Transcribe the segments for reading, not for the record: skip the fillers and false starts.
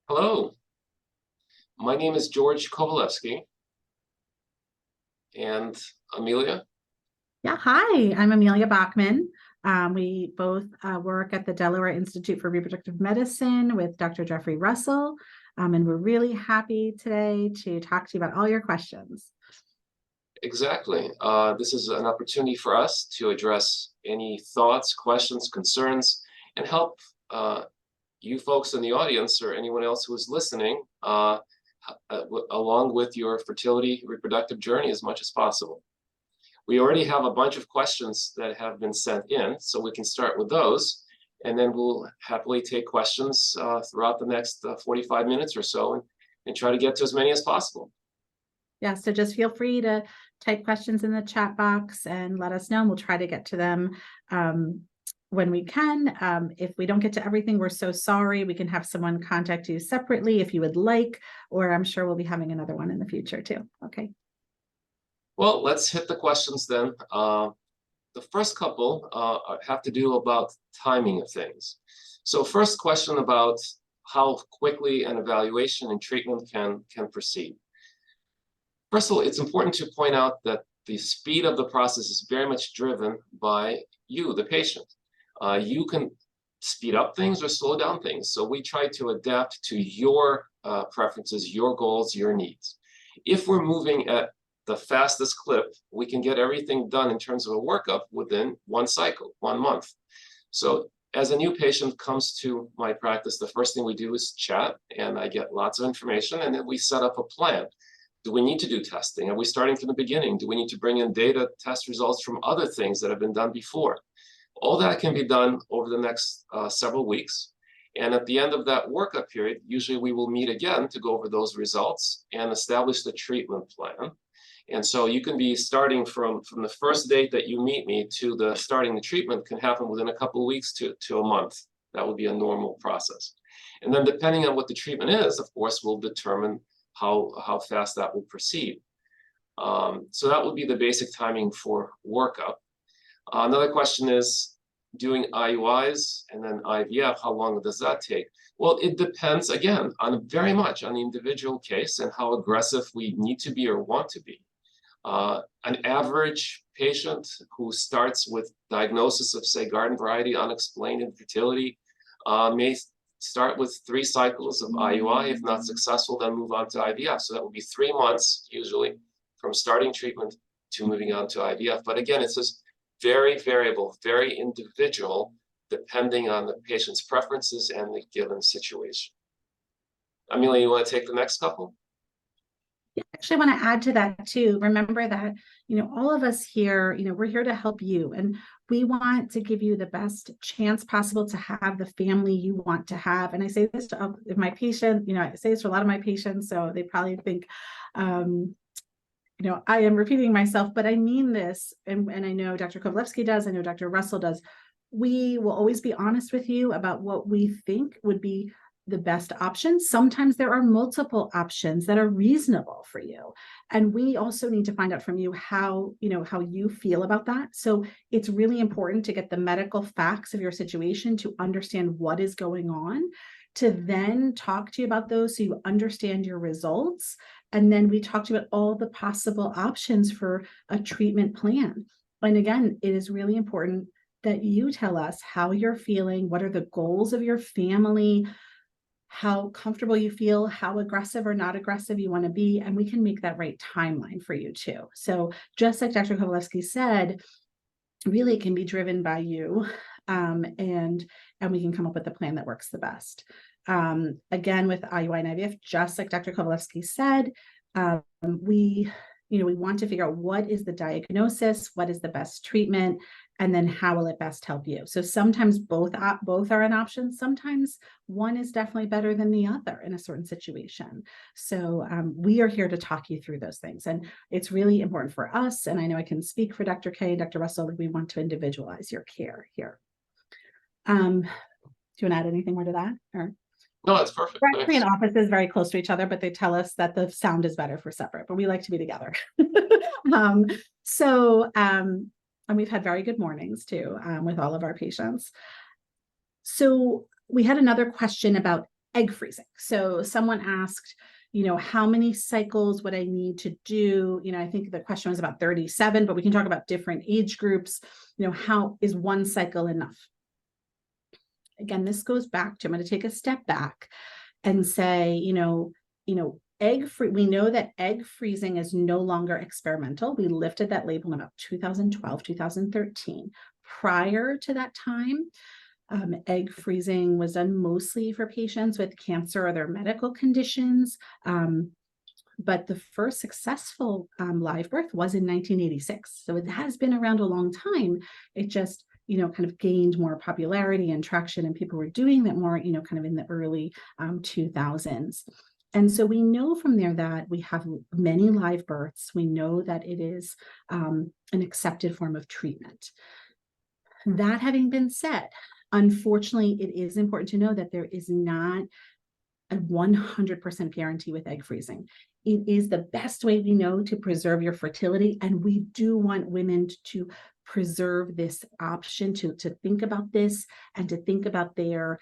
Hello, my name is George Kovalevsky, and Emelia. Yeah, hi, I'm Emelia Bachman. We both work at the Delaware Institute for Reproductive Medicine with Dr. Jeffrey Russell, and we're really happy today to talk to you about all your questions. Exactly. This is an opportunity for us to address any thoughts, questions, concerns, and help you folks in the audience or anyone else who is listening along with your fertility reproductive journey as much as possible. We already have a bunch of questions that have been sent in, so we can start with those, and then we'll happily take questions throughout the next 45 minutes or so and try to get to as many as possible. Yeah, so just feel free to type questions in the chat box and let us know, and we'll try to get to them when we can. If we don't get to everything, we're so sorry. We can have someone contact you separately if you would like, or I'm sure we'll be having another one in the future too. Okay. Well, let's hit the questions then. The first couple have to do about timing of things. So first question about how quickly an evaluation and treatment can proceed. First of all, it's important to point out that the speed of the process is very much driven by you, the patient. You can speed up things or slow down things. So we try to adapt to your preferences, your goals, your needs. If we're moving at the fastest clip, we can get everything done in terms of a workup within one cycle, 1 month. So as a new patient comes to my practice, the first thing we do is chat, and I get lots of information, and then we set up a plan. Do we need to do testing? Are we starting from the beginning? Do we need to bring in data, test results from other things that have been done before? All that can be done over the next several weeks. And at the end of that workup period, usually we will meet again to go over those results and establish the treatment plan. And so you can be starting from the first date that you meet me to the starting the treatment can happen within a couple of weeks to a month. That would be a normal process. And then depending on what the treatment is, of course, will determine how fast that will proceed. So that would be the basic timing for workup. Another question is doing IUIs and then IVF, how long does that take? Well, it depends, again, very much on the individual case and how aggressive we need to be or want to be. An average patient who starts with diagnosis of, say, garden variety unexplained infertility may start with 3 cycles of IUI. If not successful, then move on to IVF. So that would be 3 months usually from starting treatment to moving on to IVF. But again, it's just very variable, very individual, depending on the patient's preferences and the given situation. Amelia, you want to take the next couple? Actually, I want to add to that too. Remember that, all of us here, we're here to help you, and we want to give you the best chance possible to have the family you want to have. And I say this to my patient, I say this to a lot of my patients, so they probably think, I am repeating myself, but I mean this, and I know Dr. Kovalevsky does, I know Dr. Russell does. We will always be honest with you about what we think would be the best option. Sometimes there are multiple options that are reasonable for you. And we also need to find out from you how you feel about that. So it's really important to get the medical facts of your situation to understand what is going on, to then talk to you about those so you understand your results. And then we talk to you about all the possible options for a treatment plan. And again, it is really important that you tell us how you're feeling, what are the goals of your family, how comfortable you feel, how aggressive or not aggressive you want to be, and we can make that right timeline for you too. So just like Dr. Kovalevsky said, really it can be driven by you, and we can come up with a plan that works the best. Again, with IUI and IVF, just like Dr. Kovalevsky said, we want to figure out what is the diagnosis, what is the best treatment, and then how will it best help you. So sometimes both are an option. Sometimes one is definitely better than the other in a certain situation. So we are here to talk you through those things. And it's really important for us, and I know I can speak for Dr. K and Dr. Russell, that we want to individualize your care here. Do you want to add anything more to that? Or? No, that's perfect. We're actually in offices very close to each other, but they tell us that the sound is better for separate, but we like to be together. And we've had very good mornings too, with all of our patients. So we had another question about egg freezing. So someone asked, how many cycles would I need to do? I think the question was about 37, but we can talk about different age groups. How is one cycle enough? Again, this goes back to, I'm going to take a step back and say, we know that egg freezing is no longer experimental. We lifted that label in about 2012, 2013. Prior to that time, egg freezing was done mostly for patients with cancer or other medical conditions. But the first successful live birth was in 1986. So it has been around a long time. It just, kind of gained more popularity and traction, and people were doing that more, kind of in the early 2000s. And so we know from there that we have many live births. We know that it is an accepted form of treatment. That having been said, unfortunately, it is important to know that there is not a 100% guarantee with egg freezing. It is the best way we know to preserve your fertility, and we do want women to preserve this option, to think about this and to think about their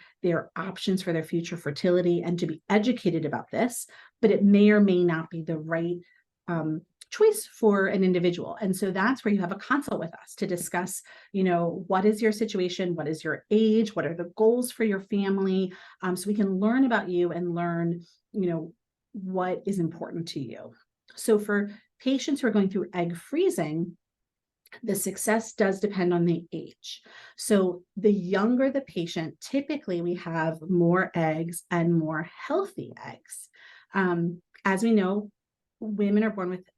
options for their future fertility and to be educated about this, but it may or may not be the right choice for an individual. And so that's where you have a consult with us to discuss, what is your situation? What is your age? What are the goals for your family? So we can learn about you and learn, what is important to you. So for patients who are going through egg freezing, the success does depend on the age. So the younger the patient, typically we have more eggs and more healthy eggs. As we know, women are born with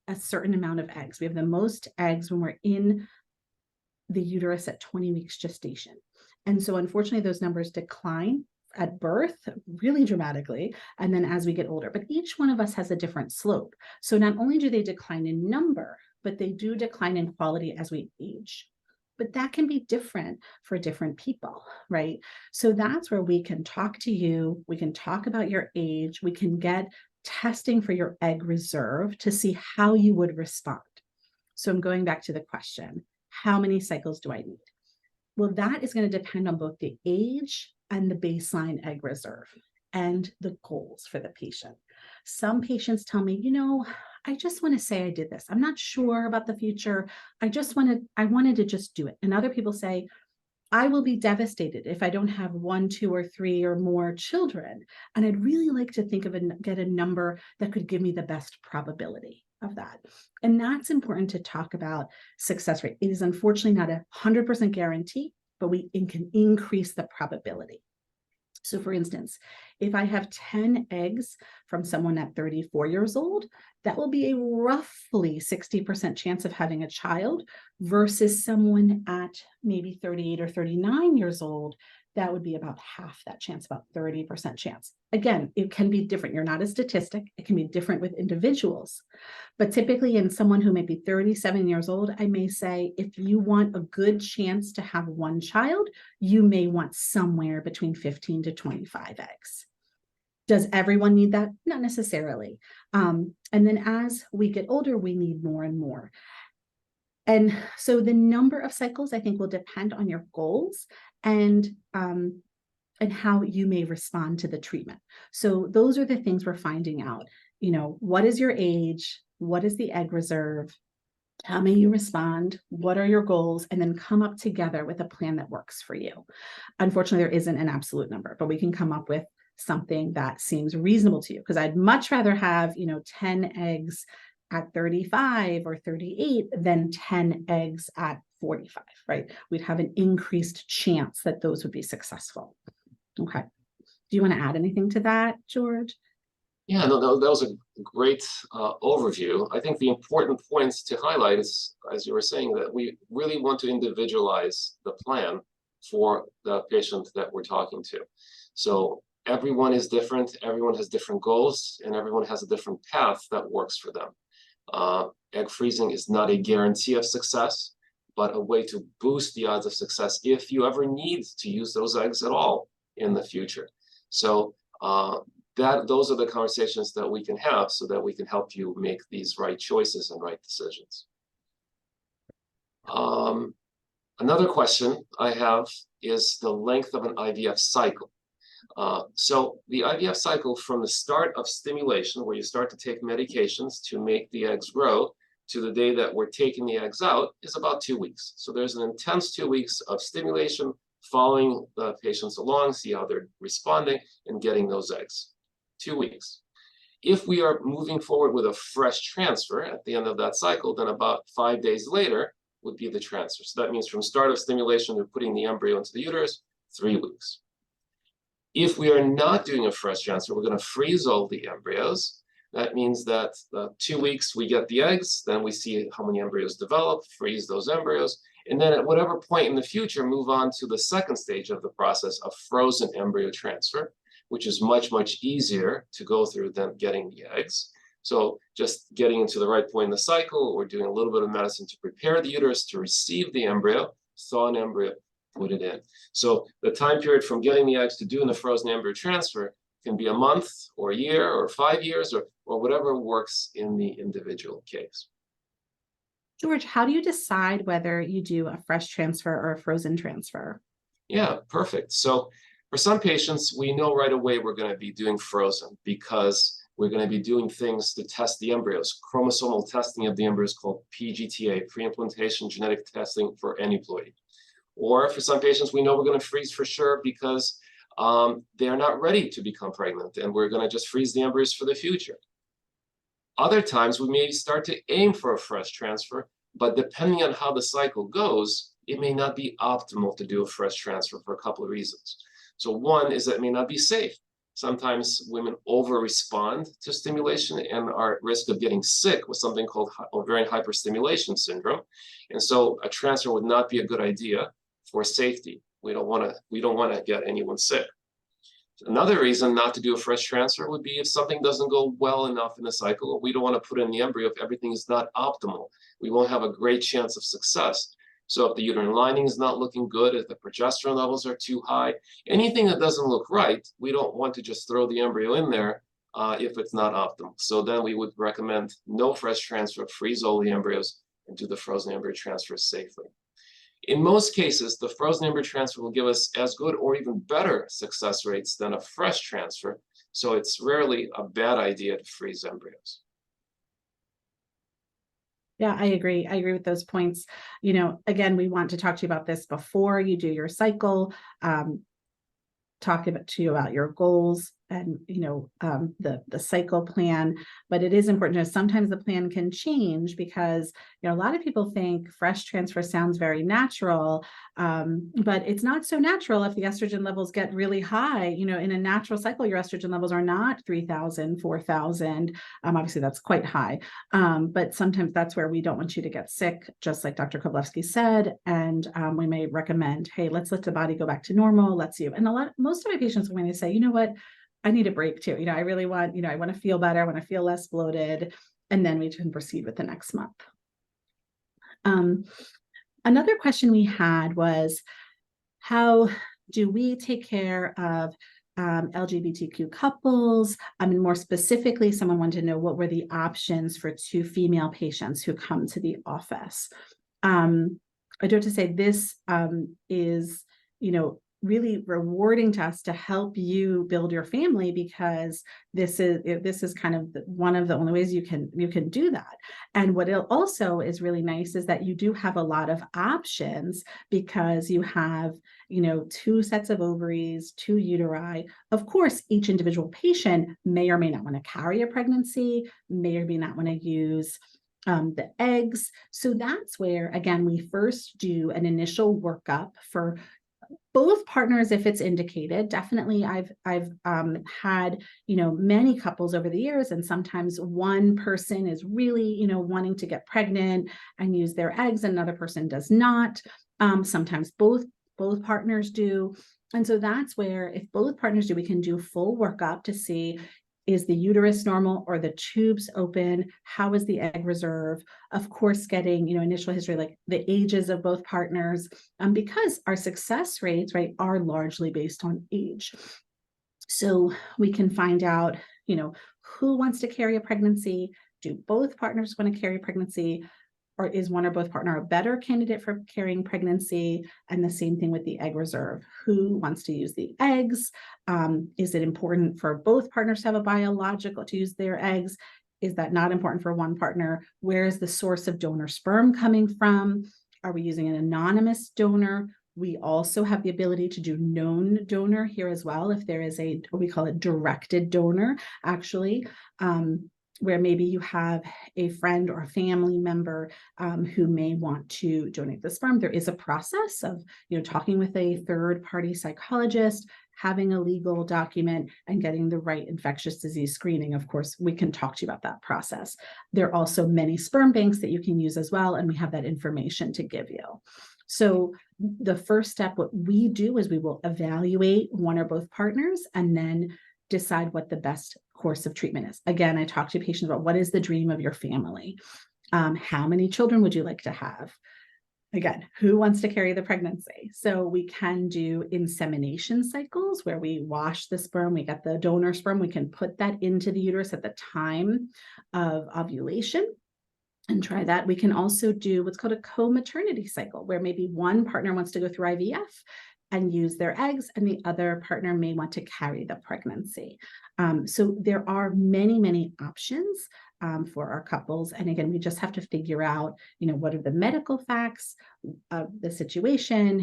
a certain amount of eggs. We have the most eggs when we're in the uterus at 20 weeks gestation. And so unfortunately, those numbers decline at birth really dramatically, and then as we get older. But each one of us has a different slope. So not only do they decline in number, but they do decline in quality as we age. But that can be different for different people, right? So that's where we can talk to you, we can talk about your age, we can get testing for your egg reserve to see how you would respond. So I'm going back to the question, how many cycles do I need? Well, that is going to depend on both the age and the baseline egg reserve and the goals for the patient. Some patients tell me, I just want to say I did this. I'm not sure about the future. I wanted to just do it. And other people say, I will be devastated if I don't have 1, 2, or 3 or more children. And I'd really like to get a number that could give me the best probability of that. And that's important to talk about success rate. It is unfortunately not 100% guarantee, but we can increase the probability. So for instance, if I have 10 eggs from someone at 34 years old, that will be a roughly 60% chance of having a child versus someone at maybe 38 or 39 years old. That would be about half that chance, about 30% chance. Again, it can be different. You're not a statistic. It can be different with individuals. But typically in someone who may be 37 years old, I may say, if you want a good chance to have one child, you may want somewhere between 15 to 25 eggs. Does everyone need that? Not necessarily. And then as we get older, we need more and more. And so the number of cycles, I think, will depend on your goals and how you may respond to the treatment. So those are the things we're finding out. What is your age? What is the egg reserve? How may you respond? What are your goals? And then come up together with a plan that works for you. Unfortunately, there isn't an absolute number, but we can come up with something that seems reasonable to you, because I'd much rather have, 10 eggs at 35 or 38 than 10 eggs at 45, right? We'd have an increased chance that those would be successful. Okay. Do you want to add anything to that, George? Yeah, no, that was a great overview. I think the important points to highlight is, as you were saying, that we really want to individualize the plan for the patient that we're talking to. So everyone is different, everyone has different goals, and everyone has a different path that works for them. Egg freezing is not a guarantee of success, but a way to boost the odds of success if you ever need to use those eggs at all in the future. So those are the conversations that we can have so that we can help you make these right choices and right decisions. Another question I have is the length of an IVF cycle. So the IVF cycle, from the start of stimulation, where you start to take medications to make the eggs grow, to the day that we're taking the eggs out, is about 2 weeks. So there's an intense 2 weeks of stimulation, following the patients along, see how they're responding, and getting those eggs. 2 weeks. If we are moving forward with a fresh transfer at the end of that cycle, then about 5 days later would be the transfer. So that means from start of stimulation to putting the embryo into the uterus, 3 weeks. If we are not doing a fresh transfer, we're going to freeze all the embryos. That means that 2 weeks we get the eggs, then we see how many embryos develop, freeze those embryos, and then at whatever point in the future, move on to the second stage of the process of frozen embryo transfer, which is much, much easier to go through than getting the eggs. So just getting into the right point in the cycle, or doing a little bit of medicine to prepare the uterus to receive the embryo, thaw an embryo, put it in. So the time period from getting the eggs to doing the frozen embryo transfer can be a month or a year or 5 years or whatever works in the individual case. George, how do you decide whether you do a fresh transfer or a frozen transfer? Yeah, perfect. So for some patients, we know right away we're going to be doing frozen because we're going to be doing things to test the embryos. Chromosomal testing of the embryos called PGTA, pre-implantation genetic testing for aneuploidy. Or for some patients, we know we're going to freeze for sure because they are not ready to become pregnant, and we're going to just freeze the embryos for the future. Other times, we may start to aim for a fresh transfer, but depending on how the cycle goes, it may not be optimal to do a fresh transfer for a couple of reasons. So one is that it may not be safe. Sometimes women over-respond to stimulation and are at risk of getting sick with something called ovarian hyperstimulation syndrome. And so a transfer would not be a good idea for safety. We don't want to get anyone sick. Another reason not to do a fresh transfer would be if something doesn't go well enough in the cycle. We don't want to put in the embryo if everything is not optimal. We won't have a great chance of success. So if the uterine lining is not looking good, if the progesterone levels are too high, anything that doesn't look right, we don't want to just throw the embryo in there if it's not optimal. So then we would recommend no fresh transfer, freeze all the embryos, and do the frozen embryo transfer safely. In most cases, the frozen embryo transfer will give us as good or even better success rates than a fresh transfer. So it's rarely a bad idea to freeze embryos. Yeah, I agree. I agree with those points. You know, again, we want to talk to you about this before you do your cycle, talk to you about your goals and, you know, the cycle plan. But it is important to know sometimes the plan can change because, you know, a lot of people think fresh transfer sounds very natural, but it's not so natural if the estrogen levels get really high. You know, in a natural cycle, your estrogen levels are not 3,000, 4,000. Obviously, that's quite high. But sometimes that's where we don't want you to get sick, just like Dr. Kovalevsky said. And we may recommend, hey, let's let the body go back to normal. Let's see. And most of my patients, when they say, you know what, I need a break too. You know, I really want, you know, I want to feel better. I want to feel less bloated. And then we can proceed with the next month. Another question we had was, how do we take care of LGBTQ couples? I mean, more specifically, someone wanted to know what were the options for 2 female patients who come to the office. I do have to say this is, you know, really rewarding to us to help you build your family, because this is kind of one of the only ways you can do that. And what it also is really nice is that you do have a lot of options, because you have, you know, 2 sets of ovaries, 2 uteri. Of course, each individual patient may or may not want to carry a pregnancy, may or may not want to use the eggs. So that's where, again, we first do an initial workup for both partners if it's indicated. Definitely, I've had, you know, many couples over the years, and sometimes one person is really, you know, wanting to get pregnant and use their eggs, and another person does not. Sometimes both partners do. And so that's where, if both partners do, we can do full workup to see, is the uterus normal? Or the tubes open? How is the egg reserve? Of course, getting, you know, initial history, like the ages of both partners, because our success rates, right, are largely based on age. So we can find out, you know, who wants to carry a pregnancy? Do both partners want to carry a pregnancy? or is one or both partner a better candidate for carrying pregnancy? And the same thing with the egg reserve. Who wants to use the eggs? Is it important for both partners to have a biological to use their eggs? Is that not important for one partner? Where is the source of donor sperm coming from? Are we using an anonymous donor? We also have the ability to do known donor here as well. If there is we call it directed donor, actually, where maybe you have a friend or a family member who may want to donate the sperm. There is a process of, talking with a third-party psychologist, having a legal document, and getting the right infectious disease screening. Of course, we can talk to you about that process. There are also many sperm banks that you can use as well, and we have that information to give you. So the first step, what we do is we will evaluate one or both partners and then decide what the best course of treatment is. Again, I talk to patients about what is the dream of your family? How many children would you like to have? Again, who wants to carry the pregnancy? So we can do insemination cycles where we wash the sperm, we get the donor sperm, we can put that into the uterus at the time of ovulation and try that. We can also do what's called a co-maternity cycle, where maybe one partner wants to go through IVF and use their eggs, and the other partner may want to carry the pregnancy. So there are many, many options for our couples. And again, we just have to figure out, what are the medical facts of the situation,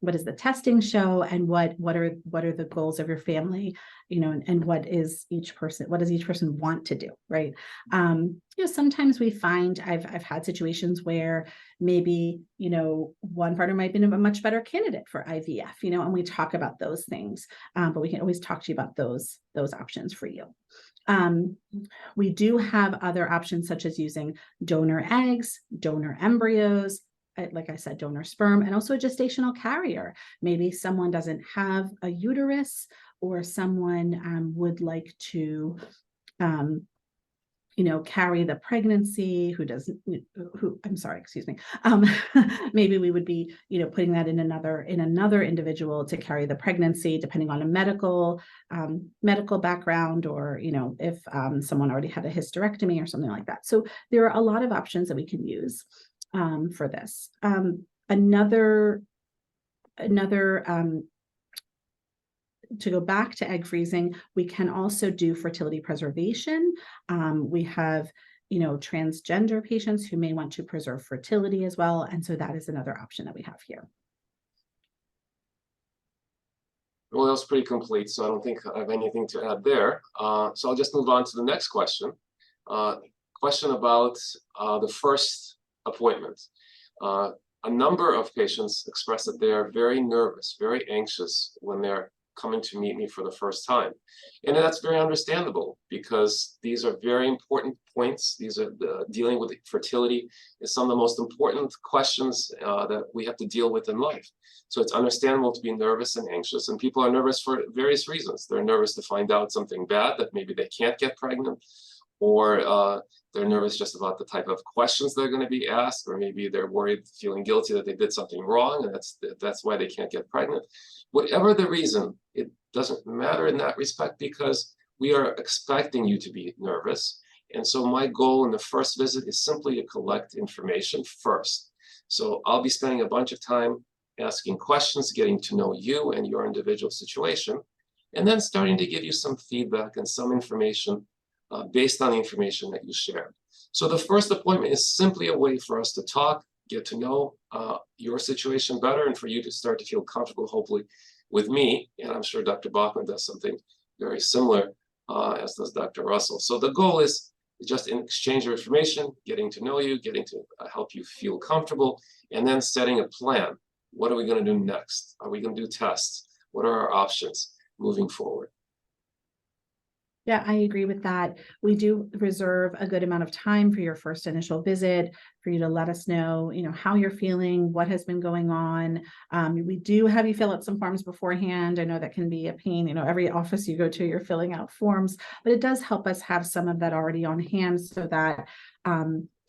what does the testing show, and what are the goals of your family, and what does each person want to do, right? Sometimes we find I've had situations where maybe, one partner might be a much better candidate for IVF, and we talk about those things, but we can always talk to you about those options for you. We do have other options such as using donor eggs, donor embryos, like I said, donor sperm, and also a gestational carrier. Maybe someone doesn't have a uterus, or someone would like to carry the pregnancy, maybe we would be, putting that in another individual to carry the pregnancy, depending on a medical background, or, if someone already had a hysterectomy or something like that. So there are a lot of options that we can use for this. To go back to egg freezing, we can also do fertility preservation. We have, transgender patients who may want to preserve fertility as well. And so that is another option that we have here. Well, that was pretty complete, so I don't think I have anything to add there. So I'll just move on to the next question. Question about the first appointment. A number of patients express that they are very nervous, very anxious when they're coming to meet me for the first time. And that's very understandable, because these are very important points. These are dealing with fertility is some of the most important questions that we have to deal with in life. So it's understandable to be nervous and anxious, and people are nervous for various reasons. They're nervous to find out something bad, that maybe they can't get pregnant, or they're nervous just about the type of questions they're going to be asked, or maybe they're worried, feeling guilty that they did something wrong, and that's why they can't get pregnant. Whatever the reason, it doesn't matter in that respect, because we are expecting you to be nervous. And so my goal in the first visit is simply to collect information first. So I'll be spending a bunch of time asking questions, getting to know you and your individual situation, and then starting to give you some feedback and some information based on the information that you shared. So the first appointment is simply a way for us to talk, get to know your situation better, and for you to start to feel comfortable, hopefully, with me. And I'm sure Dr. Bachman does something very similar, as does Dr. Russell. So the goal is just in exchange of information, getting to know you, getting to help you feel comfortable, and then setting a plan. What are we going to do next? Are we going to do tests? What are our options moving forward? Yeah, I agree with that. We do reserve a good amount of time for your first initial visit, for you to let us know, how you're feeling, what has been going on. We do have you fill out some forms beforehand. I know that can be a pain. Every office you go to, you're filling out forms, but it does help us have some of that already on hand, so that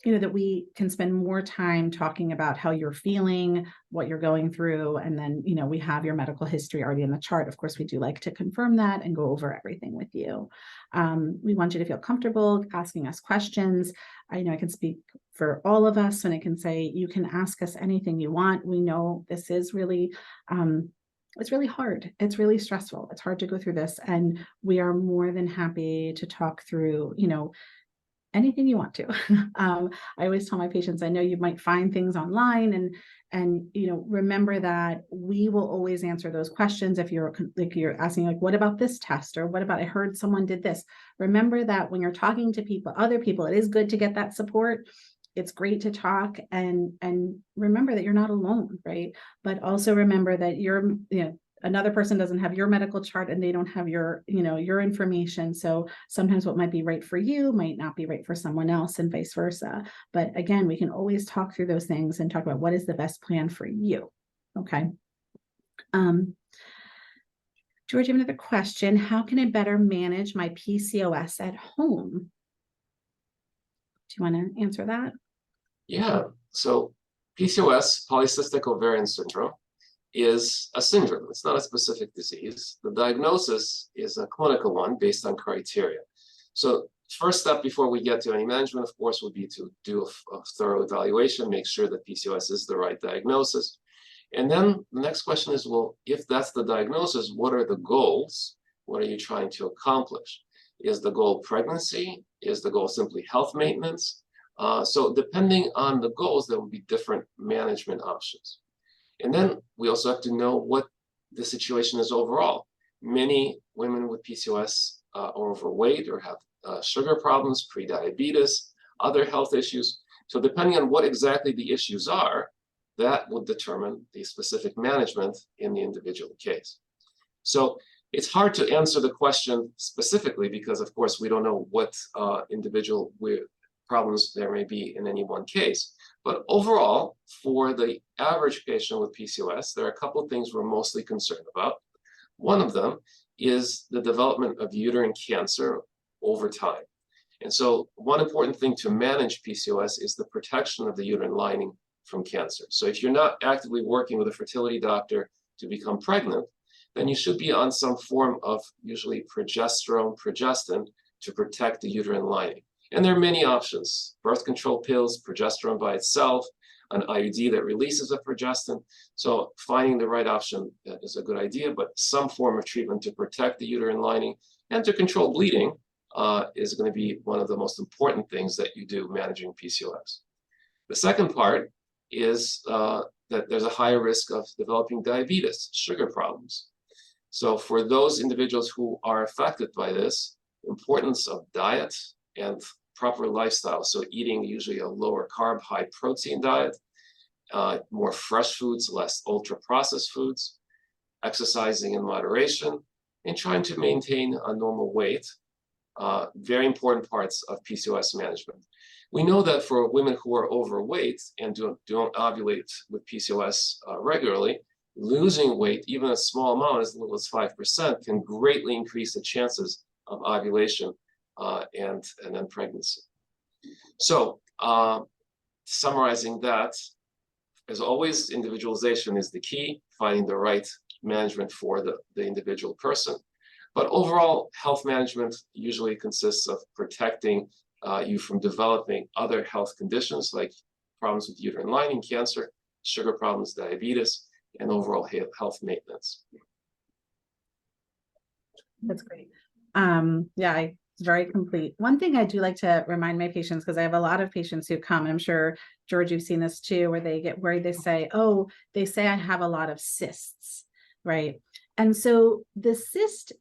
that we can spend more time talking about how you're feeling, what you're going through, and then, we have your medical history already in the chart. Of course, we do like to confirm that and go over everything with you. We want you to feel comfortable asking us questions. I know I can speak for all of us when I can say you can ask us anything you want. We know this is really, it's really hard. It's really stressful. It's hard to go through this. And we are more than happy to talk through, anything you want to. I always tell my patients, I know you might find things online, and remember that we will always answer those questions. If you're asking, like, what about this test, or what about, I heard someone did this. Remember that when you're talking to other people, it is good to get that support. It's great to talk, and remember that you're not alone, right? But also remember that another person doesn't have your medical chart, and they don't have your information. So sometimes what might be right for you might not be right for someone else, and vice versa. But again, we can always talk through those things and talk about what is the best plan for you. Okay. George, you have another question. How can I better manage my PCOS at home? Do you want to answer that? Yeah. So PCOS, polycystic ovarian syndrome, is a syndrome. It's not a specific disease. The diagnosis is a clinical one based on criteria. So first step before we get to any management, of course, would be to do a thorough evaluation, make sure that PCOS is the right diagnosis. And then the next question is, well, if that's the diagnosis, what are the goals? What are you trying to accomplish? Is the goal pregnancy? Is the goal simply health maintenance? So depending on the goals, there will be different management options. And then we also have to know what the situation is overall. Many women with PCOS are overweight or have sugar problems, prediabetes, other health issues. So depending on what exactly the issues are, that will determine the specific management in the individual case. So it's hard to answer the question specifically because, of course, we don't know what individual problems there may be in any one case. But overall, for the average patient with PCOS, there are a couple of things we're mostly concerned about. One of them is the development of uterine cancer over time. And so one important thing to manage PCOS is the protection of the uterine lining from cancer. So if you're not actively working with a fertility doctor to become pregnant, then you should be on some form of usually progesterone, progestin to protect the uterine lining. And there are many options: birth control pills, progesterone by itself, an IUD that releases a progestin. So finding the right option is a good idea, but some form of treatment to protect the uterine lining and to control bleeding is going to be one of the most important things that you do managing PCOS. The second part is that there's a higher risk of developing diabetes, sugar problems. So for those individuals who are affected by this, importance of diet and proper lifestyle, so eating usually a lower carb, high protein diet, more fresh foods, less ultra processed foods, exercising in moderation, and trying to maintain a normal weight, very important parts of PCOS management. We know that for women who are overweight and don't ovulate with PCOS regularly, losing weight, even a small amount, as little as 5%, can greatly increase the chances of ovulation and then pregnancy. So summarizing that, as always, individualization is the key, finding the right management for the individual person. But overall, health management usually consists of protecting you from developing other health conditions like problems with uterine lining, cancer, sugar problems, diabetes, and overall health maintenance. That's great. Yeah, it's very complete. One thing I do like to remind my patients, because I have a lot of patients who come, and I'm sure, George, you've seen this too, where they get worried. They say, oh, they say I have a lot of cysts, right? And so the cyst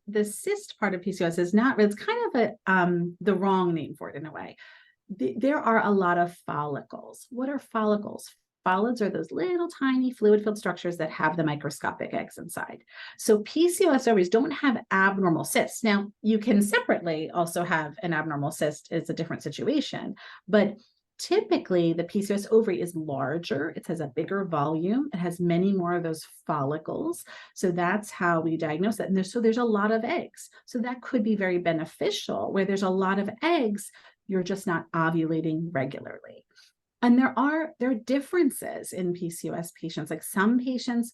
part of PCOS is not, it's kind of the wrong name for it in a way. There are a lot of follicles. What are follicles? Follicles are those little tiny fluid-filled structures that have the microscopic eggs inside. So PCOS ovaries don't have abnormal cysts. Now, you can separately also have an abnormal cyst. It's a different situation, but typically the PCOS ovary is larger. It has a bigger volume. It has many more of those follicles. So that's how we diagnose that. And there's a lot of eggs. So that could be very beneficial. Where there's a lot of eggs, you're just not ovulating regularly. And there are differences in PCOS patients. Like some patients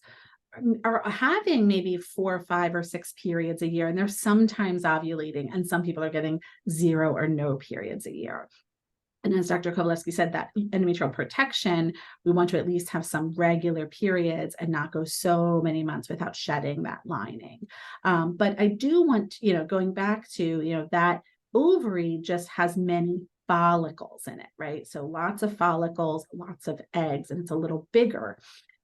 are having maybe 4, 5, or 6 periods a year, and they're sometimes ovulating, and some people are getting 0 or no periods a year. And as Dr. Kovalevsky said, that endometrial protection, we want to at least have some regular periods and not go so many months without shedding that lining. But I do want, going back to, that ovary just has many follicles in it, right? So lots of follicles, lots of eggs, and it's a little bigger.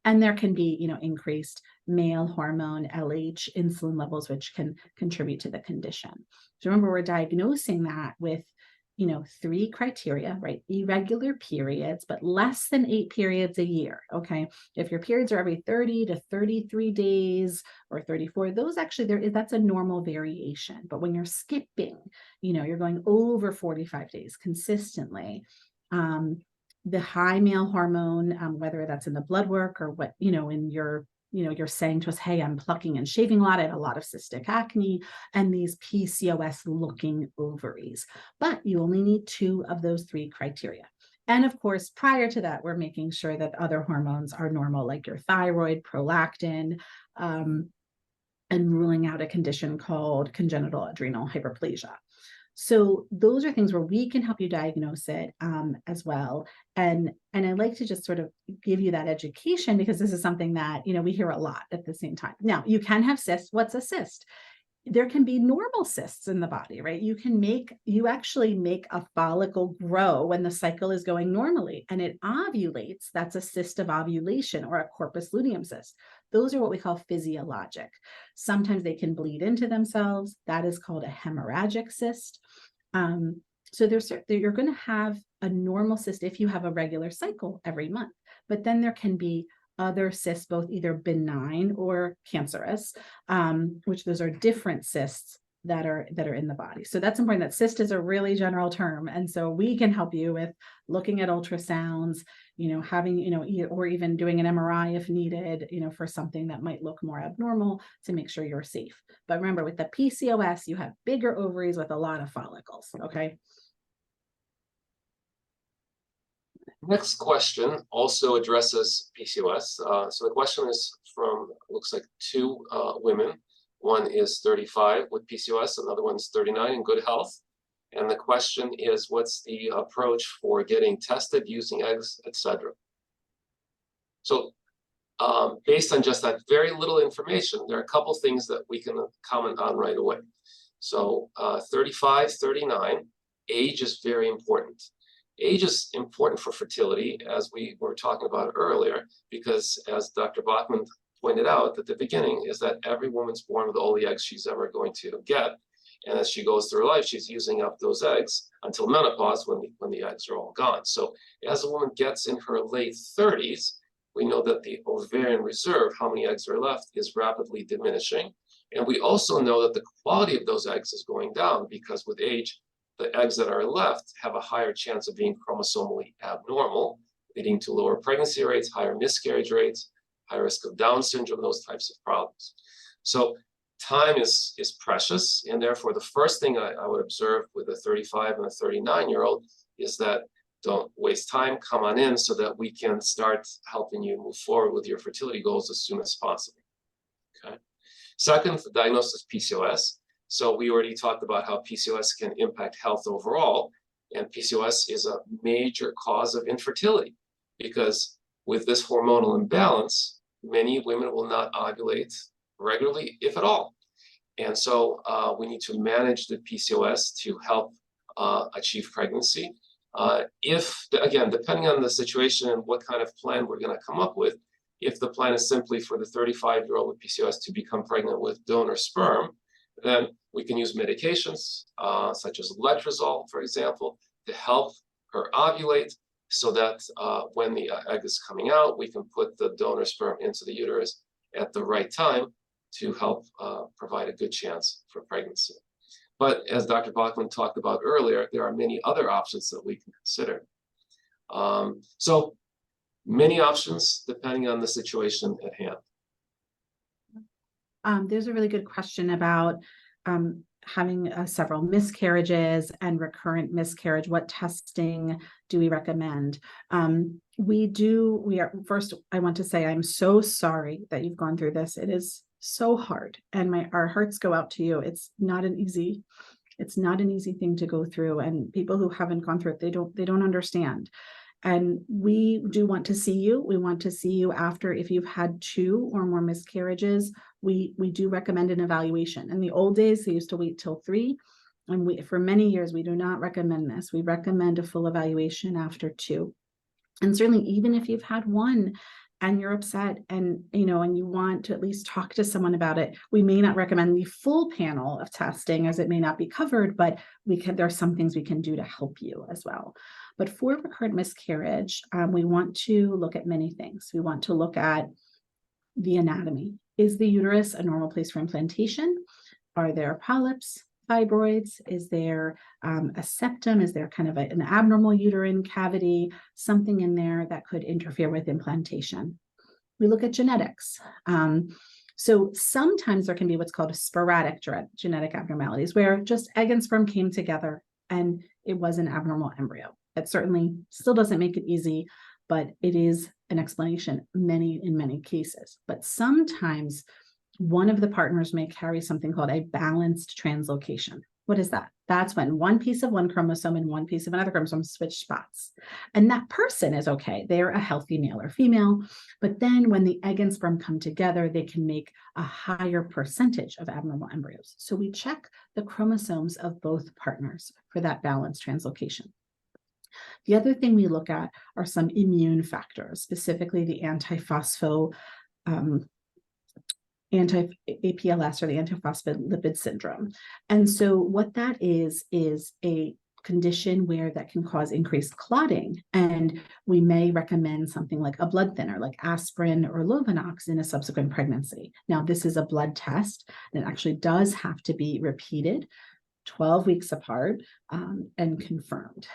And there can be, increased male hormone, LH, insulin levels, which can contribute to the condition. So remember, we're diagnosing that with 3 criteria, right? Irregular periods, but less than 8 periods a year. Okay. If your periods are every 30 to 33 days or 34, those actually, that's a normal variation. But when you're skipping, you're going over 45 days consistently, the high male hormone, whether that's in the blood work or what, in your you're saying to us, hey, I'm plucking and shaving a lot. I have a lot of cystic acne and these PCOS looking ovaries, but you only need 2 of those 3 criteria. And of course, prior to that, we're making sure that other hormones are normal, like your thyroid, prolactin, and ruling out a condition called congenital adrenal hyperplasia. So those are things where we can help you diagnose it as well. And I like to just sort of give you that education, because this is something that, we hear a lot at the same time. Now, you can have cysts. What's a cyst? There can be normal cysts in the body, right? You actually make a follicle grow when the cycle is going normally and it ovulates. That's a cyst of ovulation, or a corpus luteum cyst. Those are what we call physiologic. Sometimes they can bleed into themselves. That is called a hemorrhagic cyst. So you're going to have a normal cyst if you have a regular cycle every month, but then there can be other cysts, both either benign or cancerous, which those are different cysts that are in the body. So that's important. That cyst is a really general term. And so we can help you with looking at ultrasounds, having, or even doing an MRI if needed, for something that might look more abnormal to make sure you're safe. But remember, with the PCOS, you have bigger ovaries with a lot of follicles. Okay. Next question also addresses PCOS. So the question is from, looks like 2 women. One is 35 with PCOS, another one's 39 in good health. And the question is, what's the approach for getting tested, using eggs, etc.? So based on just that very little information, there are a couple things that we can comment on right away. So 35, 39, age is very important. Age is important for fertility, as we were talking about earlier, because as Dr. Bachman pointed out at the beginning, is that every woman's born with all the eggs she's ever going to get. And as she goes through her life, she's using up those eggs until menopause, when the eggs are all gone. So as a woman gets in her late 30s, we know that the ovarian reserve, how many eggs are left, is rapidly diminishing. And we also know that the quality of those eggs is going down, because with age, the eggs that are left have a higher chance of being chromosomally abnormal, leading to lower pregnancy rates, higher miscarriage rates, higher risk of Down syndrome, those types of problems. So time is precious, and therefore the first thing I would observe with a 35 and a 39-year-old is that don't waste time, come on in so that we can start helping you move forward with your fertility goals as soon as possible. Okay. Second, the diagnosis of PCOS. So we already talked about how PCOS can impact health overall, and PCOS is a major cause of infertility, because with this hormonal imbalance, many women will not ovulate regularly, if at all. And so we need to manage the PCOS to help achieve pregnancy. Again, depending on the situation and what kind of plan we're going to come up with, if the plan is simply for the 35-year-old with PCOS to become pregnant with donor sperm, then we can use medications such as letrozole, for example, to help her ovulate, so that when the egg is coming out, we can put the donor sperm into the uterus at the right time to help provide a good chance for pregnancy. But as Dr. Bachman talked about earlier, there are many other options that we can consider. So many options depending on the situation at hand. There's a really good question about having several miscarriages and recurrent miscarriage, what testing do we recommend? First, I want to say I'm so sorry that you've gone through this. It is so hard, and our hearts go out to you. It's not an easy thing to go through, and people who haven't gone through it, they don't understand. And we do want to see you. We want to see you after, if you've had 2 or more miscarriages, we do recommend an evaluation. In the old days, they used to wait till 3. And for many years, we do not recommend this. We recommend a full evaluation after 2. And certainly, even if you've had 1 and you're upset and you want to at least talk to someone about it, we may not recommend the full panel of testing, as it may not be covered, but there are some things we can do to help you as well. But for recurrent miscarriage, we want to look at many things. We want to look at the anatomy. Is the uterus a normal place for implantation? Are there polyps, fibroids? Is there a septum? Is there kind of an abnormal uterine cavity, something in there that could interfere with implantation? We look at genetics. So sometimes there can be what's called sporadic genetic abnormalities, where just egg and sperm came together and it was an abnormal embryo. That certainly still doesn't make it easy, but it is an explanation in many cases. But sometimes one of the partners may carry something called a balanced translocation. What is that? That's when one piece of one chromosome and one piece of another chromosome switch spots. And that person is okay. They're a healthy male or female. But then when the egg and sperm come together, they can make a higher percentage of abnormal embryos. So we check the chromosomes of both partners for that balanced translocation. The other thing we look at are some immune factors, specifically the anti-APLS, or the antiphospholipid syndrome. And so what that is a condition where that can cause increased clotting. And we may recommend something like a blood thinner, like aspirin or Lovenox, in a subsequent pregnancy. Now, this is a blood test, and it actually does have to be repeated 12 weeks apart and confirmed.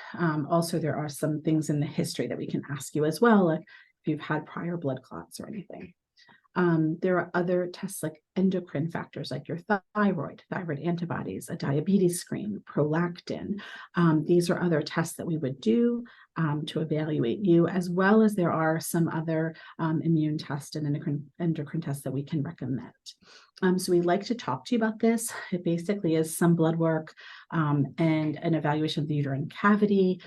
Also, there are some things in the history that we can ask you as well, like if you've had prior blood clots or anything. There are other tests like endocrine factors, like your thyroid antibodies, a diabetes screen, prolactin. These are other tests that we would do to evaluate you, as well as there are some other immune tests and endocrine tests that we can recommend. So we like to talk to you about this. It basically is some blood work and an evaluation of the uterine cavity.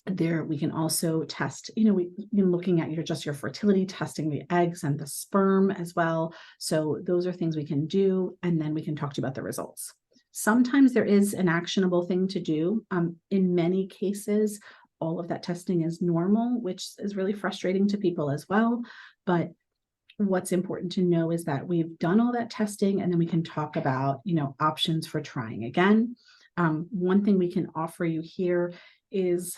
There, we can also test, we've been looking at your fertility, testing the eggs and the sperm as well. So those are things we can do, and then we can talk to you about the results. Sometimes there is an actionable thing to do. In many cases, all of that testing is normal, which is really frustrating to people as well. But what's important to know is that we've done all that testing, and then we can talk about, options for trying again. One thing we can offer you here is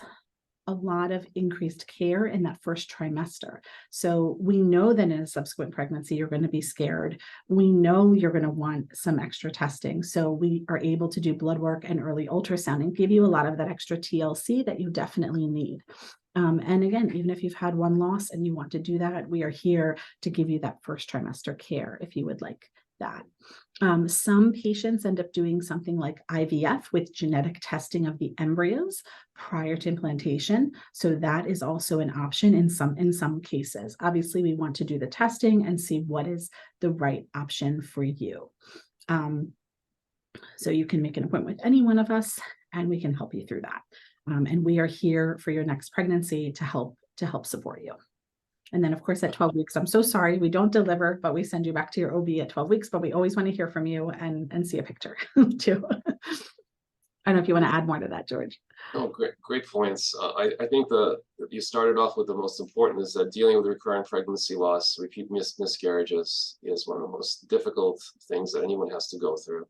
a lot of increased care in that first trimester. So we know that in a subsequent pregnancy, you're going to be scared. We know you're going to want some extra testing. So we are able to do blood work and early ultrasound and give you a lot of that extra TLC that you definitely need. And again, even if you've had one loss and you want to do that, we are here to give you that first trimester care if you would like that. Some patients end up doing something like IVF with genetic testing of the embryos prior to implantation. So that is also an option in some cases. Obviously, we want to do the testing and see what is the right option for you. So you can make an appointment with any one of us, and we can help you through that. And we are here for your next pregnancy to help support you. And then, of course, at 12 weeks, I'm so sorry, we don't deliver, but we send you back to your OB at 12 weeks, but we always want to hear from you and see a picture too. I don't know if you want to add more to that, George. Oh, great points. I think you started off with the most important is that dealing with recurrent pregnancy loss, repeat miscarriages is one of the most difficult things that anyone has to go through.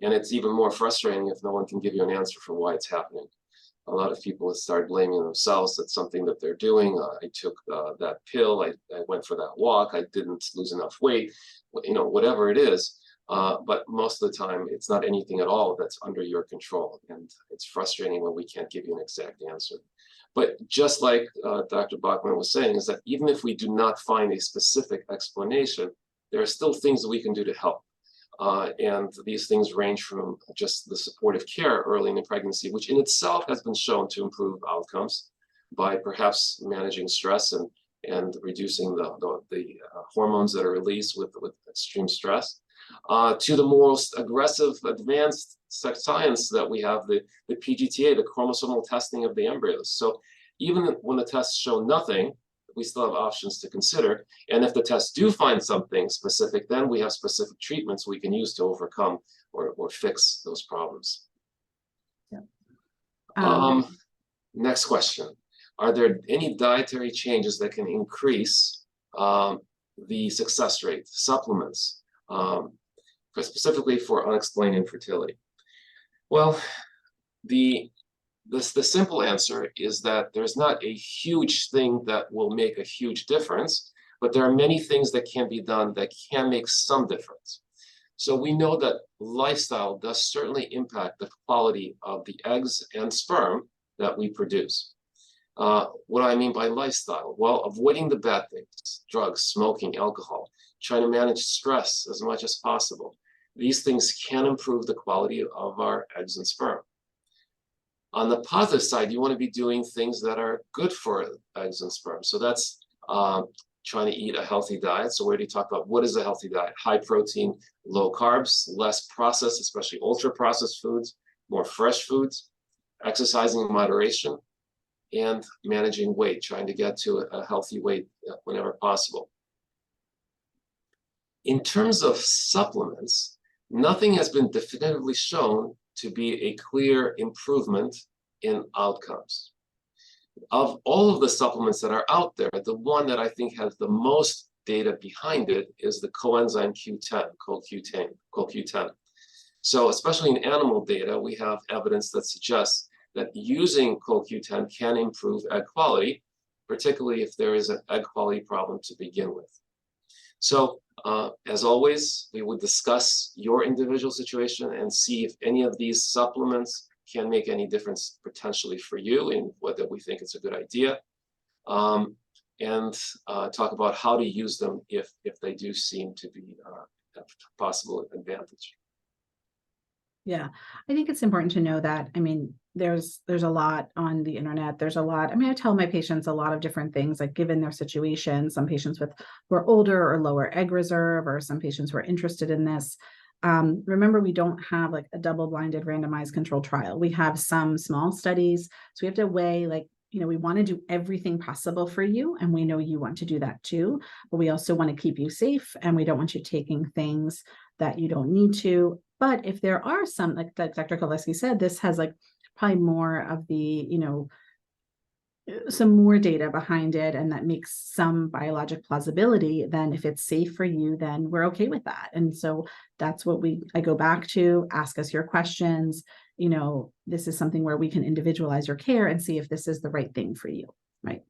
And it's even more frustrating if no one can give you an answer for why it's happening. A lot of people start blaming themselves. That's something that they're doing. I took that pill. I went for that walk. I didn't lose enough weight, whatever it is. But most of the time, it's not anything at all that's under your control. And it's frustrating when we can't give you an exact answer. But just like Dr. Bachman was saying, is that even if we do not find a specific explanation, there are still things that we can do to help. And these things range from just the supportive care early in the pregnancy, which in itself has been shown to improve outcomes by perhaps managing stress and reducing the hormones that are released with extreme stress, to the most aggressive advanced science that we have, the PGTA, the chromosomal testing of the embryos. So even when the tests show nothing, we still have options to consider. And if the tests do find something specific, then we have specific treatments we can use to overcome or fix those problems. Yeah. Next question. Are there any dietary changes that can increase the success rate, supplements, specifically for unexplained infertility? Well, the simple answer is that there's not a huge thing that will make a huge difference, but there are many things that can be done that can make some difference. So we know that lifestyle does certainly impact the quality of the eggs and sperm that we produce. What do I mean by lifestyle? Well, avoiding the bad things, drugs, smoking, alcohol, trying to manage stress as much as possible. These things can improve the quality of our eggs and sperm. On the positive side, you want to be doing things that are good for eggs and sperm. So that's trying to eat a healthy diet. So we already talked about what is a healthy diet: high protein, low carbs, less processed, especially ultra processed foods, more fresh foods, exercising in moderation, and managing weight, trying to get to a healthy weight whenever possible. In terms of supplements, nothing has been definitively shown to be a clear improvement in outcomes. Of all of the supplements that are out there, the one that I think has the most data behind it is the coenzyme Q10, CoQ10. So especially in animal data, we have evidence that suggests that using CoQ10 can improve egg quality, particularly if there is an egg quality problem to begin with. So as always, we would discuss your individual situation and see if any of these supplements can make any difference potentially for you and whether we think it's a good idea, and talk about how to use them if they do seem to be a possible advantage. Yeah, I think it's important to know that, I mean, there's a lot on the internet. There's a lot. I mean, I tell my patients a lot of different things, like given their situation, some patients who are older or lower egg reserve, or some patients who are interested in this. Remember, we don't have like a double-blinded randomized controlled trial. We have some small studies. So we have to weigh, like, you know, we want to do everything possible for you. And we know you want to do that too, but we also want to keep you safe. And we don't want you taking things that you don't need to. But if there are some, like Dr. Kovalevsky said, this has like probably more of the, you know, some more data behind it, and that makes some biologic plausibility, then if it's safe for you, then we're okay with that. And so that's what I go back to: ask us your questions. You know, this is something where we can individualize your care and see if this is the right thing for you, right?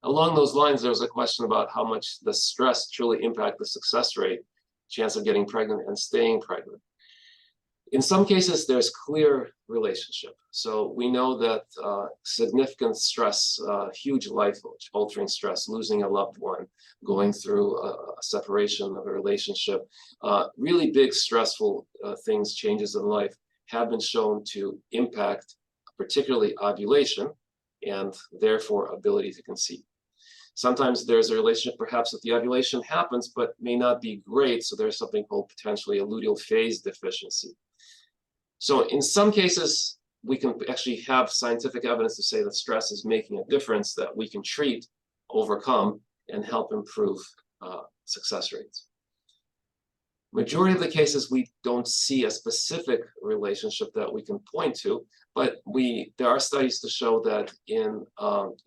Along those lines, there was a question about how much the stress truly impact the success rate, chance of getting pregnant and staying pregnant. In some cases, there's clear relationship. So we know that significant stress, huge life-altering stress, losing a loved one, going through a separation of a relationship, really big stressful things, changes in life, have been shown to impact particularly ovulation and therefore ability to conceive. Sometimes there's a relationship perhaps that the ovulation happens but may not be great, so there's something called potentially a luteal phase deficiency. So in some cases, we can actually have scientific evidence to say that stress is making a difference that we can treat, overcome, and help improve success rates. Majority of the cases, we don't see a specific relationship that we can point to, but there are studies to show that in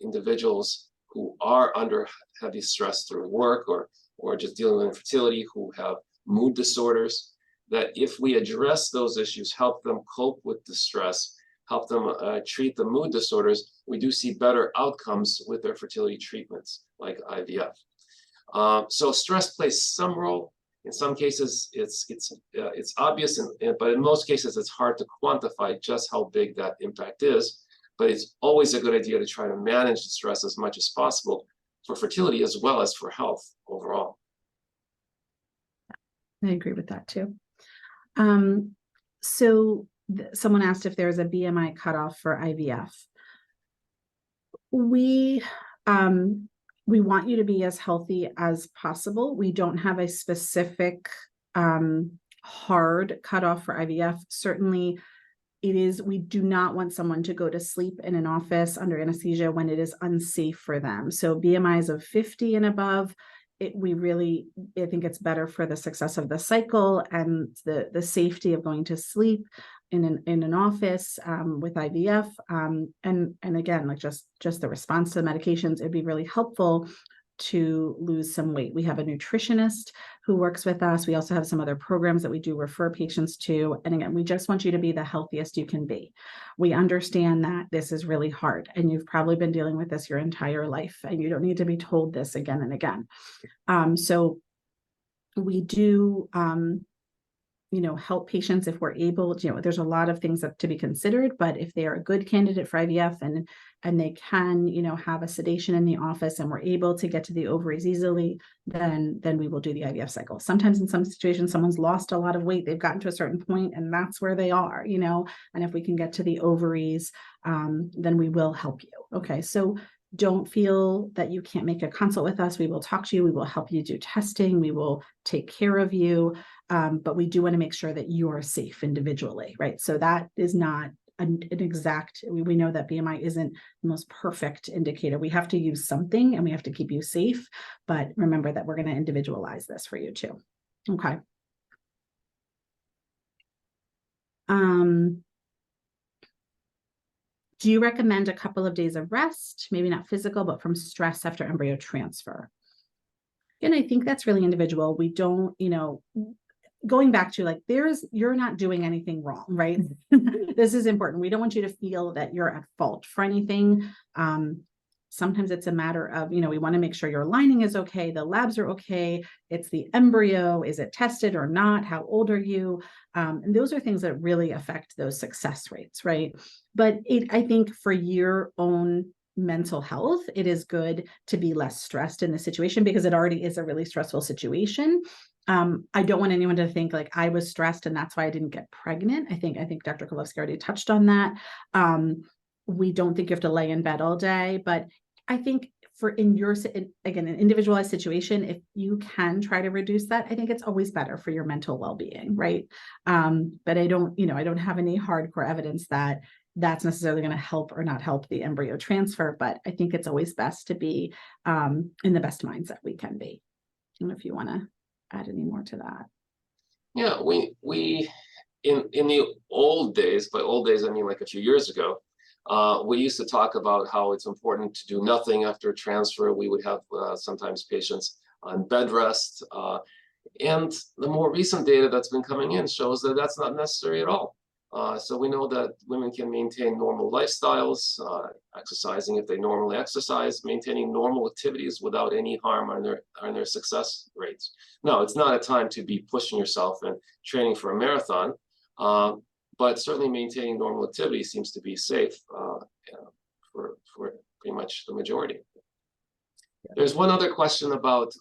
individuals who are under heavy stress through work or just dealing with infertility, who have mood disorders, that if we address those issues, help them cope with the stress, help them treat the mood disorders, we do see better outcomes with their fertility treatments like IVF. So stress plays some role. In some cases, it's obvious, but in most cases, it's hard to quantify just how big that impact is. But it's always a good idea to try to manage the stress as much as possible for fertility as well as for health overall. I agree with that too. So someone asked if there's a BMI cutoff for IVF. We want you to be as healthy as possible. We don't have a specific hard cutoff for IVF. Certainly, we do not want someone to go to sleep in an office under anesthesia when it is unsafe for them. So BMIs of 50 and above, I think it's better for the success of the cycle and the safety of going to sleep in an office with IVF. And again, like just the response to the medications, it'd be really helpful to lose some weight. We have a nutritionist who works with us. We also have some other programs that we do refer patients to. And again, we just want you to be the healthiest you can be. We understand that this is really hard, and you've probably been dealing with this your entire life, and you don't need to be told this again and again. So we do, help patients if we're able to, there's a lot of things that to be considered, but if they are a good candidate for IVF and they can, have a sedation in the office and we're able to get to the ovaries easily, then we will do the IVF cycle. Sometimes in some situations, someone's lost a lot of weight, they've gotten to a certain point and that's where they are, and if we can get to the ovaries, then we will help you. Okay. So don't feel that you can't make a consult with us. We will talk to you. We will help you do testing. We will take care of you. But we do want to make sure that you are safe individually, right? So that is not an exact, we know that BMI isn't the most perfect indicator. We have to use something and we have to keep you safe, but remember that we're going to individualize this for you too. Okay. Do you recommend a couple of days of rest, maybe not physical, but from stress after embryo transfer? And I think that's really individual. We don't, going back to like, you're not doing anything wrong, right? This is important. We don't want you to feel that you're at fault for anything. Sometimes it's a matter of, we want to make sure your lining is okay. The labs are okay. It's the embryo. Is it tested or not? How old are you? And those are things that really affect those success rates, right? But I think for your own mental health, it is good to be less stressed in the situation because it already is a really stressful situation. I don't want anyone to think like I was stressed and that's why I didn't get pregnant. I think Dr. Kovalevsky already touched on that. We don't think you have to lay in bed all day, but I think in an individualized situation, if you can try to reduce that, I think it's always better for your mental well-being, right? But I don't have any hardcore evidence that that's necessarily going to help or not help the embryo transfer, but I think it's always best to be in the best mindset we can be. I don't know if you want to add any more to that. Yeah, we in the old days, by old days I mean like a few years ago, we used to talk about how it's important to do nothing after a transfer. We would have sometimes patients on bed rest, and the more recent data that's been coming in shows that that's not necessary at all. So we know that women can maintain normal lifestyles, exercising if they normally exercise, maintaining normal activities without any harm on their success rates. No, it's not a time to be pushing yourself and training for a marathon, but certainly maintaining normal activity seems to be safe for pretty much the majority. There's one other question about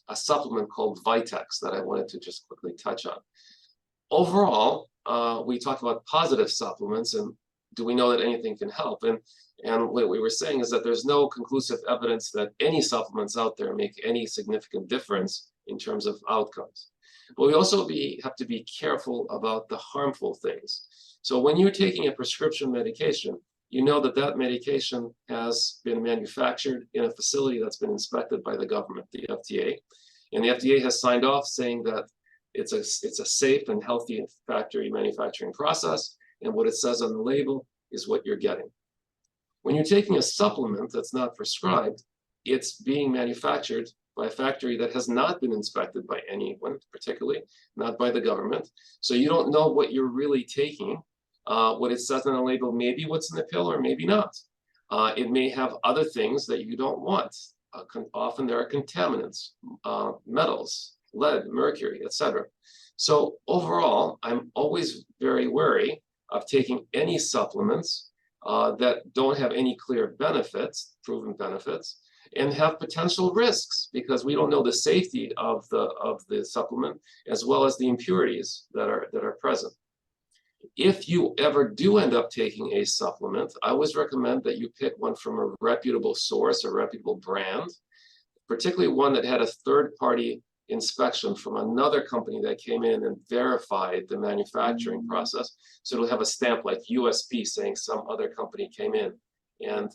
a supplement called Vitex that I wanted to just quickly touch on. Overall, we talked about positive supplements and do we know that anything can help? And what we were saying is that there's no conclusive evidence that any supplements out there make any significant difference in terms of outcomes. But we also have to be careful about the harmful things. So when you're taking a prescription medication, you know that medication has been manufactured in a facility that's been inspected by the government, the FDA. And the FDA has signed off saying that it's a safe and healthy factory manufacturing process, and what it says on the label is what you're getting. When you're taking a supplement that's not prescribed, it's being manufactured by a factory that has not been inspected by anyone, particularly not by the government. So you don't know what you're really taking. What it says on the label may be what's in the pill or maybe not. It may have other things that you don't want. Often there are contaminants, metals, lead, mercury, etc. So overall, I'm always very wary of taking any supplements that don't have any clear benefits, proven benefits, and have potential risks because we don't know the safety of the supplement as well as the impurities that are present. If you ever do end up taking a supplement, I always recommend that you pick one from a reputable source, a reputable brand, particularly one that had a third-party inspection from another company that came in and verified the manufacturing process. So it'll have a stamp like USP saying some other company came in and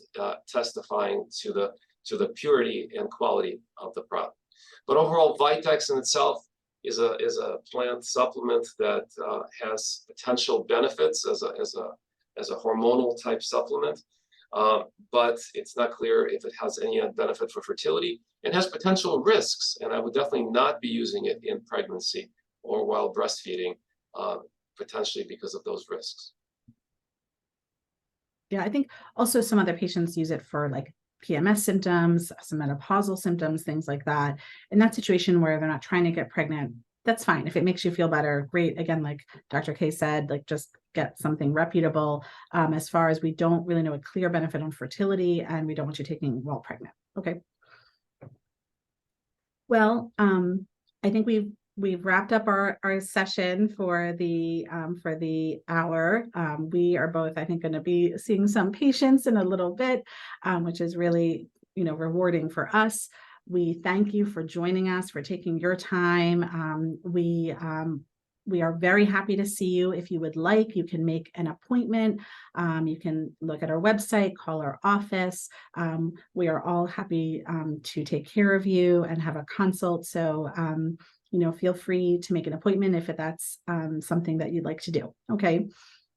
testifying to the purity and quality of the product. But overall, Vitex in itself is a plant supplement that has potential benefits as a hormonal type supplement, but it's not clear if it has any benefit for fertility. It has potential risks, and I would definitely not be using it in pregnancy or while breastfeeding, potentially because of those risks. Yeah, I think also some other patients use it for like PMS symptoms, some menopausal symptoms, things like that. In that situation where they're not trying to get pregnant, that's fine. If it makes you feel better, great. Again, like Dr. K said, like just get something reputable. As far as we don't really know a clear benefit on fertility, and we don't want you taking while pregnant. Okay. Well, I think we've wrapped up our session for the hour. We are both, I think, going to be seeing some patients in a little bit, which is really, rewarding for us. We thank you for joining us, for taking your time. We are very happy to see you. If you would like, you can make an appointment. You can look at our website, call our office. We are all happy to take care of you and have a consult. So, feel free to make an appointment if that's something that you'd like to do. Okay.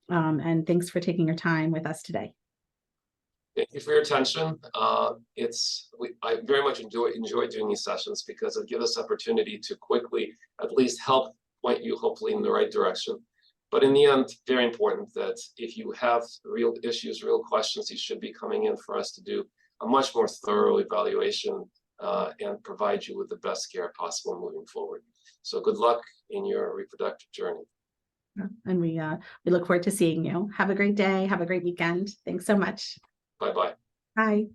And thanks for taking your time with us today. Thank you for your attention. I very much enjoy doing these sessions because it gives us opportunity to quickly at least help point you hopefully in the right direction. But in the end, very important that if you have real issues, real questions, you should be coming in for us to do a much more thorough evaluation and provide you with the best care possible moving forward. So good luck in your reproductive journey. And we look forward to seeing you. Have a great day. Have a great weekend. Thanks so much. Bye-bye. Bye.